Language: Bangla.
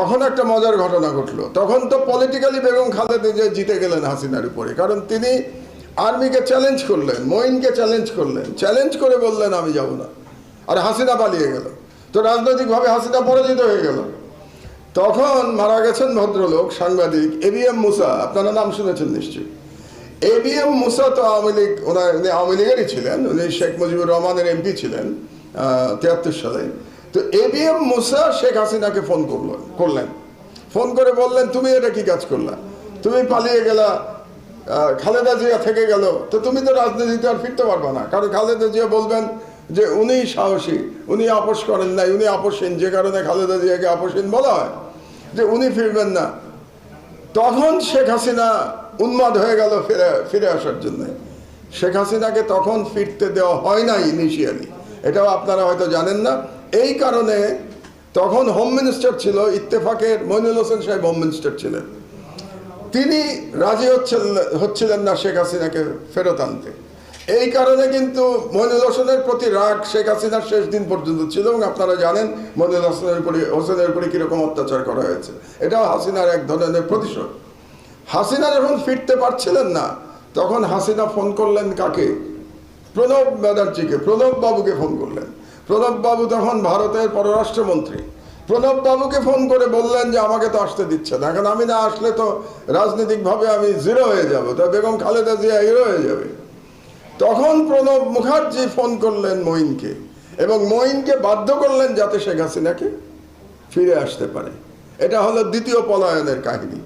তখন একটা মজার ঘটনা ঘটলো। তখন তো পলিটিক্যালি বেগম খালেদা জিয়া জিতে গেলেন হাসিনার উপরে, কারণ তিনি আর্মিকে চ্যালেঞ্জ করলেন, মঈনকে চ্যালেঞ্জ করলেন, চ্যালেঞ্জ করে বললেন আমি যাব না, আর হাসিনা পালিয়ে গেল। তো রাজনৈতিকভাবে হাসিনা পরাজিত হয়ে গেল। তখন মারা গেছেন ভদ্রলোক সাংবাদিক এবিএম মুসা, আপনারা নাম শুনেছেন নিশ্চয়ই। এবিএম মুসা তো আওয়ামী লীগ, উনি আওয়ামী লীগেরই ছিলেন, উনি শেখ মুজিবুর রহমানের এমপি ছিলেন 73 সালে। তো এবিএম মুসা শেখ হাসিনাকে ফোন করলেন, ফোন করে বললেন তুমি এটা কি কাজ করলা, তুমি পালিয়ে গেলা, খালেদা জিয়া থেকে গেল, তো তুমি তো রাজনীতিতে আর ফিরতে পারবে না, কারণ খালেদা জিয়া বলবেন যে উনি সাহসী, উনি আপোষ করেন নাই, উনি আপোষহীন, যে কারণে খালেদা জিয়াকে আপোষহীন বলা হয়, যে উনি ফিরবেন না। তখন শেখ হাসিনা উন্মাদ হয়ে গেল ফিরে আসার জন্য। শেখ হাসিনাকে তখন ফিরতে দেওয়া হয় নাই ইনিশিয়ালি, এটাও আপনারা হয়তো জানেন না। এই কারণে তখন হোম মিনিস্টার ছিল ইত্তেফাকের মইনুল হোসেন সাহেব, হোম মিনিস্টার ছিলেন, তিনি রাজি হচ্ছিলেন না শেখ হাসিনাকে ফেরত আনতে। এই কারণে কিন্তু মইনুল হোসেনের প্রতি রাগ শেখ হাসিনার শেষ দিন পর্যন্ত ছিল, এবং আপনারা জানেন মইনুল হোসেনের উপরে কীরকম অত্যাচার করা হয়েছে। এটাও হাসিনার এক ধরনের প্রতিশোধ। হাসিনা যখন ফিরতে পারছিলেন না, তখন হাসিনা ফোন করলেন কাকে? প্রণব ব্যানার্জিকে, প্রণব বাবুকে ফোন করলেন। প্রণব বাবু তখন ভারতের পররাষ্ট্রমন্ত্রী। প্রণব বাবুকে ফোন করে বললেন যে আমাকে তো আসতে দিচ্ছে না, এখন আমি না আসলে তো রাজনৈতিকভাবে আমি জিরো হয়ে যাব, তো বেগম খালেদা জিয়া হিরো হয়ে যাবে। তখন প্রণব মুখার্জি ফোন করলেন মঈনকে, এবং মঈনকে বাধ্য করলেন যাতে শেখ হাসিনাকে ফিরে আসতে পারে। এটা হলো দ্বিতীয় পলায়নের কাহিনী।